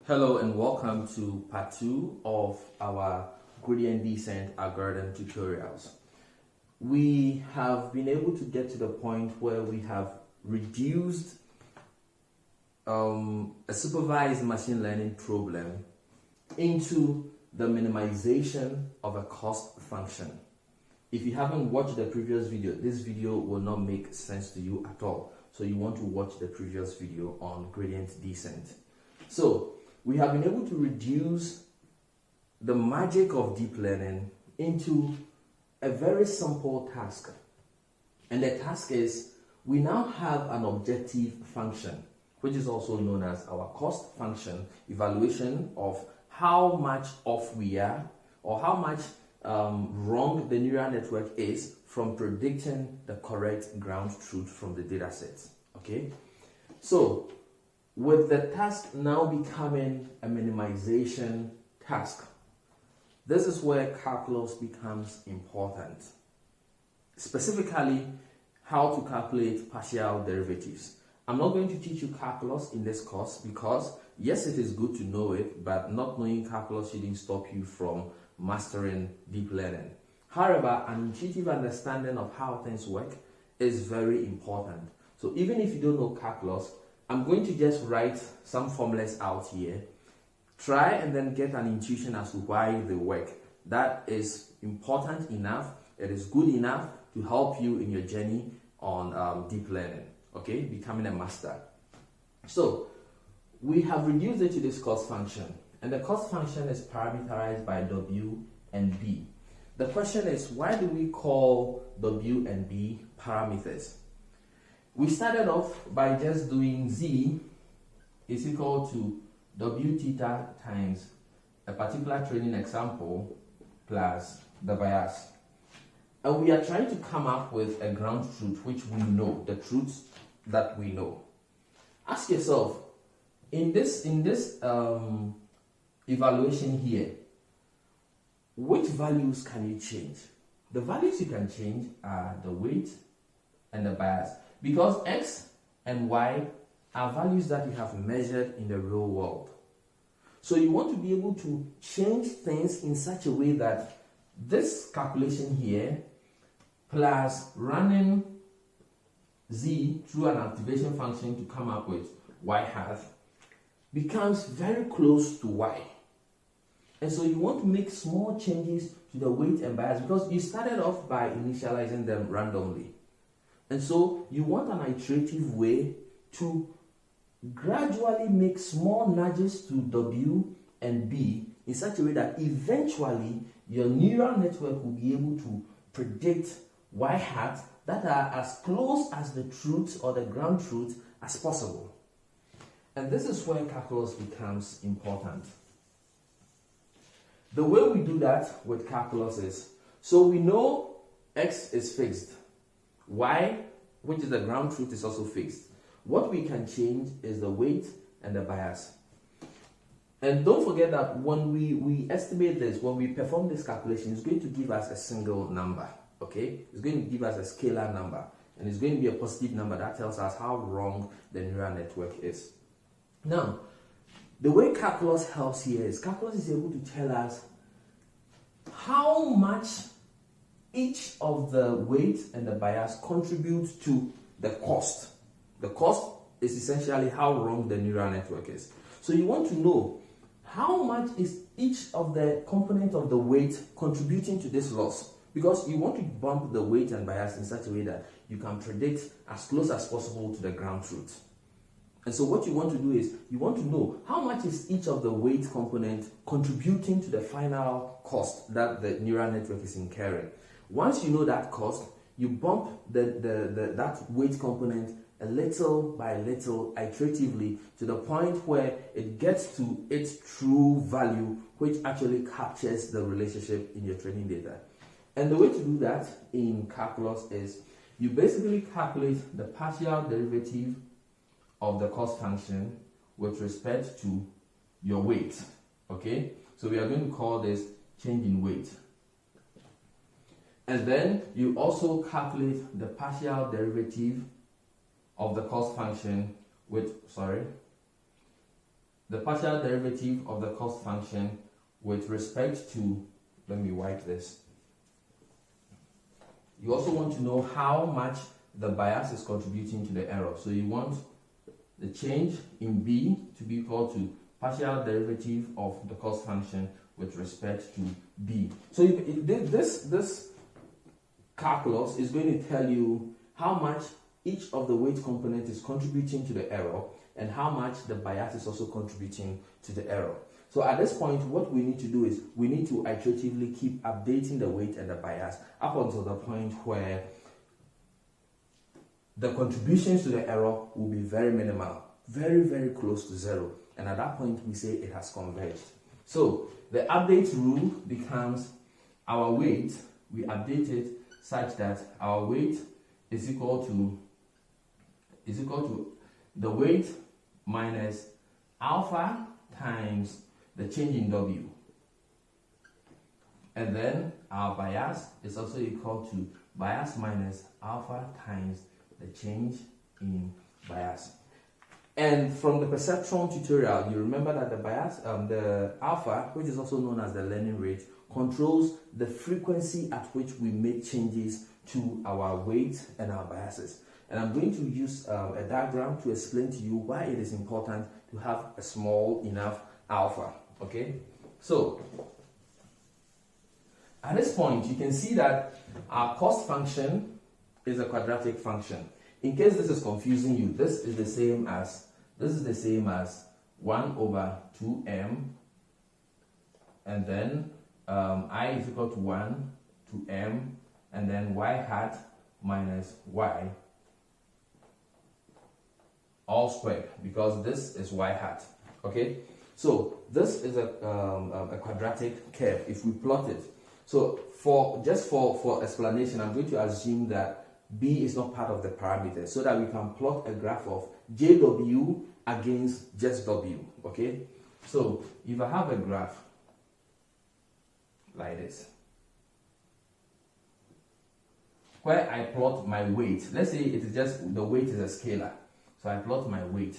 Hello and welcome to part 2 of our gradient descent algorithm tutorials. We have been able to get to the point where we have reduced a supervised machine learning problem into the minimization of a cost function. If you haven't watched the previous video, this video will not make sense to you at all. So you want to watch the previous video on gradient descent. So we have been able to reduce the magic of deep learning into a very simple task. And the task is, we now have an objective function, which is also known as our cost function, evaluation of how much off we are, or how much wrong the neural network is from predicting the correct ground truth from the data set. Okay? So, with the task now becoming a minimization task, this is where calculus becomes important. Specifically, how to calculate partial derivatives. I'm not going to teach you calculus in this course because, yes, it is good to know it, but not knowing calculus shouldn't stop you from mastering deep learning. However, an intuitive understanding of how things work is very important. So even if you don't know calculus, I'm going to just write some formulas out here. Try and then get an intuition as to why they work. That is important enough. It is good enough to help you in your journey on deep learning. Okay, becoming a master. So we have reduced it to this cost function, and the cost function is parameterized by W and B. The question is, why do we call W and B parameters? We started off by just doing Z is equal to W theta times a particular training example plus the bias. And we are trying to come up with a ground truth which we know, the truths that we know. Ask yourself, in this evaluation here, which values can you change? The values you can change are the weight and the bias. Because X and Y are values that you have measured in the real world. So you want to be able to change things in such a way that this calculation here plus running Z through an activation function to come up with Y hat becomes very close to Y. And so you want to make small changes to the weight and bias because you started off by initializing them randomly. And so you want an iterative way to gradually make small nudges to W and B in such a way that eventually your neural network will be able to predict Y hats that are as close as the truth or the ground truth as possible. And this is where calculus becomes important. The way we do that with calculus is, so we know X is fixed. Y, which is the ground truth, is also fixed. What we can change is the weight and the bias. And don't forget that when we estimate this, when we perform this calculation, it's going to give us a single number. Okay? It's going to give us a scalar number. And it's going to be a positive number that tells us how wrong the neural network is. Now, the way calculus helps here is calculus is able to tell us how much each of the weight and the bias contributes to the cost. The cost is essentially how wrong the neural network is. So you want to know how much is each of the component of the weight contributing to this loss, because you want to bump the weight and bias in such a way that you can predict as close as possible to the ground truth. And so what you want to do is, you want to know how much is each of the weight component contributing to the final cost that the neural network is incurring. Once you know that cost, you bump that weight component a little by little, iteratively, to the point where it gets to its true value, which actually captures the relationship in your training data. And the way to do that in calculus is, you basically calculate the partial derivative of the cost function with respect to your weight. Okay? So we are going to call this change in weight. And then you also calculate the partial derivative of the cost function with, the partial derivative of the cost function with respect to, let me wipe this. You also want to know how much the bias is contributing to the error. So you want the change in B to be equal to partial derivative of the cost function with respect to B. So this calculus is going to tell you how much each of the weight component is contributing to the error and how much the bias is also contributing to the error. So at this point, what we need to do is we need to iteratively keep updating the weight and the bias up until the point where the contributions to the error will be very minimal, very, very close to zero. And at that point, we say it has converged. So the update rule becomes our weight, we update it such that our weight is equal to the weight minus alpha times the change in W. And then our bias is also equal to bias minus alpha times the change in bias. And from the perceptron tutorial, you remember that the bias, the alpha, which is also known as the learning rate, controls the frequency at which we make changes to our weight and our biases. And I'm going to use a diagram to explain to you why it is important to have a small enough alpha. Okay, so at this point, you can see that our cost function is a quadratic function. In case this is confusing you, this is the same as 1 over 2m, and then I is equal to 1 to m, and then y hat minus y all squared, because this is y hat. Okay, so this is a quadratic curve if we plot it. So for explanation, I'm going to assume that B is not part of the parameter so that we can plot a graph of JW against just W. Okay, so if I have a graph like this where I plot my weight, let's say it is just the weight is a scalar, so I plot my weight.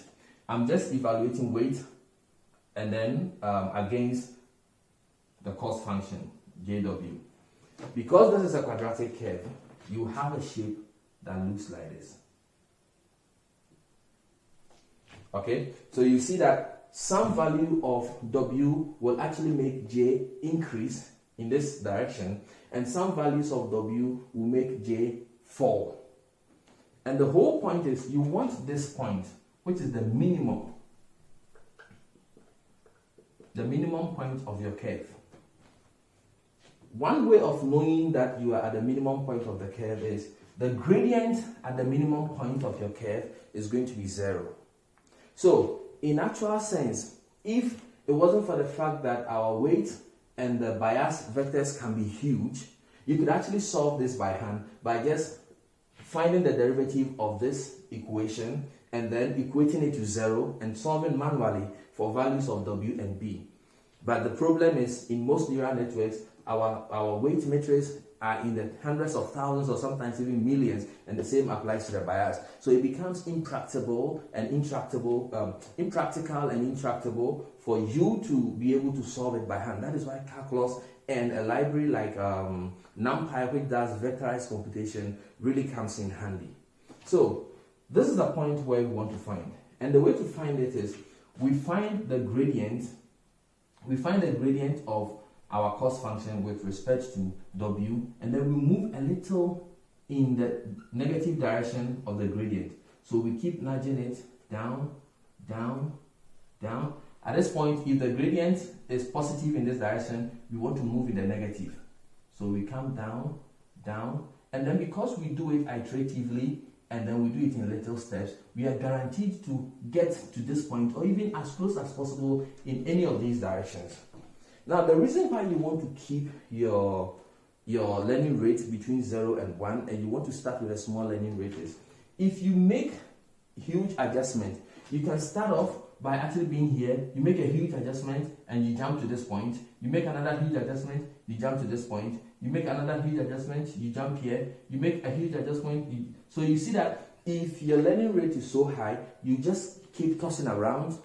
I'm just evaluating weight and then against the cost function JW. Because this is a quadratic curve, you have a shape that looks like this. Okay, so you see that some value of W will actually make J increase in this direction, and some values of W will make J fall. And the whole point is you want this point, which is the minimum point of your curve. One way of knowing that you are at the minimum point of the curve is the gradient at the minimum point of your curve is going to be 0. So, in actual sense, if it wasn't for the fact that our weight and the bias vectors can be huge, you could actually solve this by hand by just finding the derivative of this equation and then equating it to 0 and solving manually for values of W and B. But the problem is, in most neural networks, our weight matrices are in the hundreds of thousands or sometimes even millions, and the same applies to the bias. So it becomes impractical and intractable for you to be able to solve it by hand. That is why calculus and a library like NumPy, which does vectorized computation, really comes in handy. So this is the point where we want to find. And the way to find it is we find the gradient of our cost function with respect to W, and then we move a little in the negative direction of the gradient. So we keep nudging it down, down, down. At this point, if the gradient is positive in this direction, we want to move in the negative. So we come down, down, and then because we do it iteratively, and then we do it in little steps, we are guaranteed to get to this point or even as close as possible in any of these directions. Now, the reason why you want to keep your learning rate between 0 and 1 and you want to start with a small learning rate is, if you make huge adjustment, you can start off by actually being here, you make a huge adjustment and you jump to this point, you make another huge adjustment, you jump to this point, you make another huge adjustment, you jump here, you make a huge adjustment. So you see that if your learning rate is so high, you just keep tossing around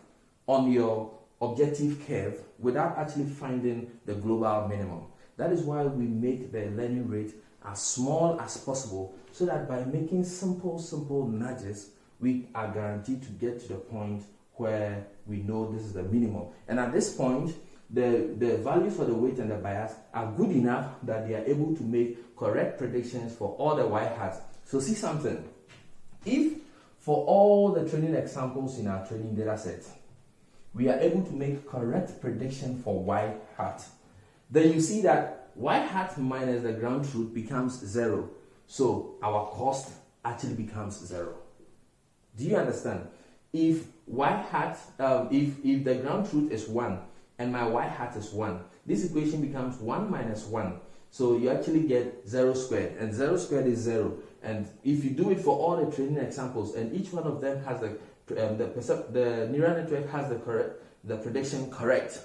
on your objective curve without actually finding the global minimum. That is why we make the learning rate as small as possible, so that by making simple nudges, we are guaranteed to get to the point where we know this is the minimum. And at this point, the values for the weight and the bias are good enough that they are able to make correct predictions for all the y hats. So see something. If for all the training examples in our training data set, we are able to make correct prediction for y hat, then you see that y hat minus the ground truth becomes 0. So our cost actually becomes 0. Do you understand? If y hat, if the ground truth is 1 and my y hat is 1, this equation becomes 1 minus 1. So you actually get 0 squared, and 0 squared is 0. And if you do it for all the training examples, and each one of them has the neural network has the prediction correct,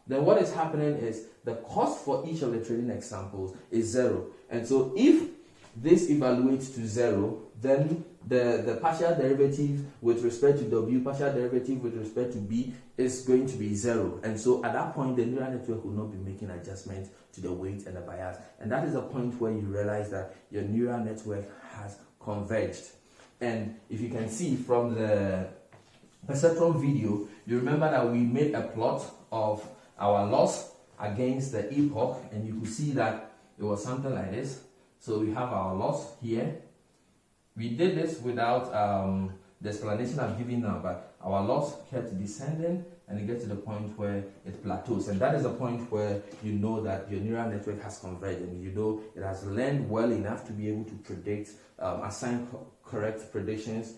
then what is happening is the cost for each of the training examples is 0. And so if this evaluates to 0, then the partial derivative with respect to W, partial derivative with respect to B is going to be 0. And so at that point, the neural network will not be making adjustments to the weight and the bias. And that is the point where you realize that your neural network has converged. And if you can see from the perceptron video, you remember that we made a plot of our loss against the epoch, and you could see that it was something like this. So we have our loss here. We did this without the explanation I've given now, but our loss kept descending and it gets to the point where it plateaus. And that is the point where you know that your neural network has converged, and you know it has learned well enough to be able to predict, assign correct predictions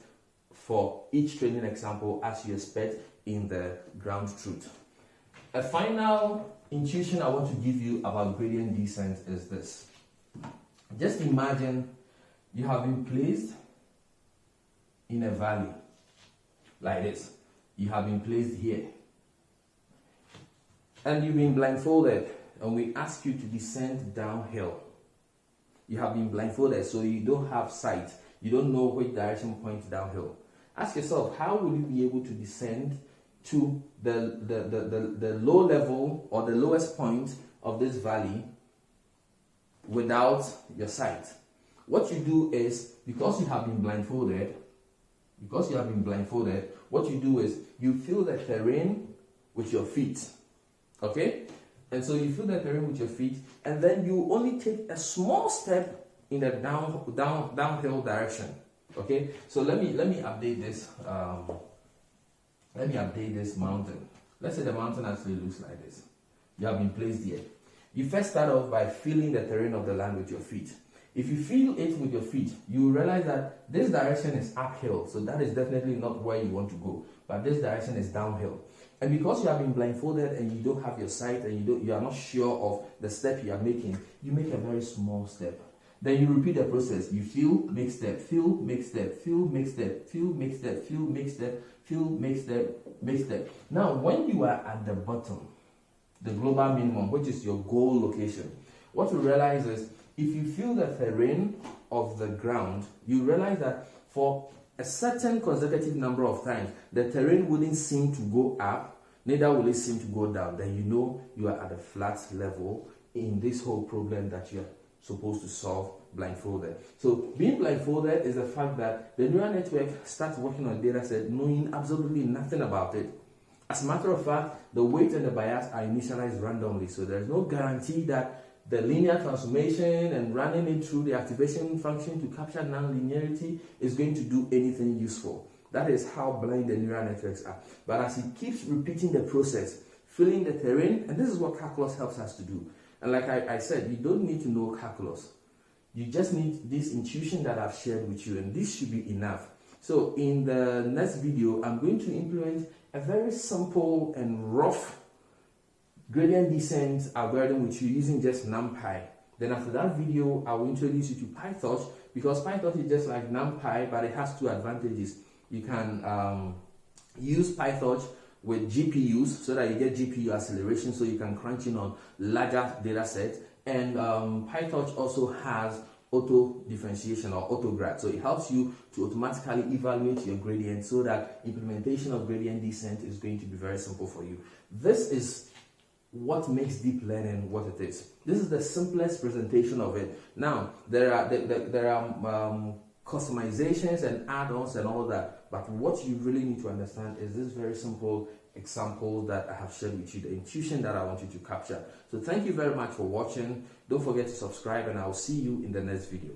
for each training example as you expect in the ground truth. A final intuition I want to give you about gradient descent is this. Just imagine you have been placed in a valley like this. You have been placed here. And you've been blindfolded, and we ask you to descend downhill. You have been blindfolded, so you don't have sight. You don't know which direction points downhill. Ask yourself, how will you be able to descend to the low level or the lowest point of this valley without your sight? What you do is, because you have been blindfolded, what you do is you feel the terrain with your feet. Okay? And so you feel the terrain with your feet, and then you only take a small step in the downhill direction. Okay? So let me update this. Let me update this mountain. Let's say the mountain actually looks like this. You have been placed here. You first start off by feeling the terrain of the land with your feet. If you feel it with your feet, you realize that this direction is uphill, so that is definitely not where you want to go. But this direction is downhill. And because you have been blindfolded and you don't have your sight and you are not sure of the step you are making, you make a very small step. Then you repeat the process. You feel, make step, feel, make step, feel, make step, feel, make step, feel, make step, feel, make step, make step. Now, when you are at the bottom, the global minimum, which is your goal location, what you realize is, if you feel the terrain of the ground, you realize that for a certain consecutive number of times, the terrain wouldn't seem to go up, neither will it seem to go down. Then you know you are at a flat level in this whole problem that you are supposed to solve blindfolded. So being blindfolded is the fact that the neural network starts working on data set knowing absolutely nothing about it. As a matter of fact, the weight and the bias are initialized randomly, so there's no guarantee that the linear transformation and running it through the activation function to capture non-linearity is going to do anything useful. That is how blind the neural networks are. But as it keeps repeating the process, filling the terrain, and this is what calculus helps us to do. And like I said, you don't need to know calculus. You just need this intuition that I've shared with you, and this should be enough. So in the next video, I'm going to implement a very simple and rough gradient descent algorithm with you using just NumPy. Then after that video, I will introduce you to PyTorch, because PyTorch is just like NumPy, but it has two advantages. You can use PyTorch with GPUs so that you get GPU acceleration, so you can crunch in on larger data sets. And PyTorch also has auto differentiation or auto grad. So it helps you to automatically evaluate your gradient so that implementation of gradient descent is going to be very simple for you. This is what makes deep learning what it is. This is the simplest presentation of it. Now, there are customizations and add-ons and all that, but what you really need to understand is this very simple example that I have shared with you, the intuition that I want you to capture. So thank you very much for watching. Don't forget to subscribe, and I'll see you in the next video.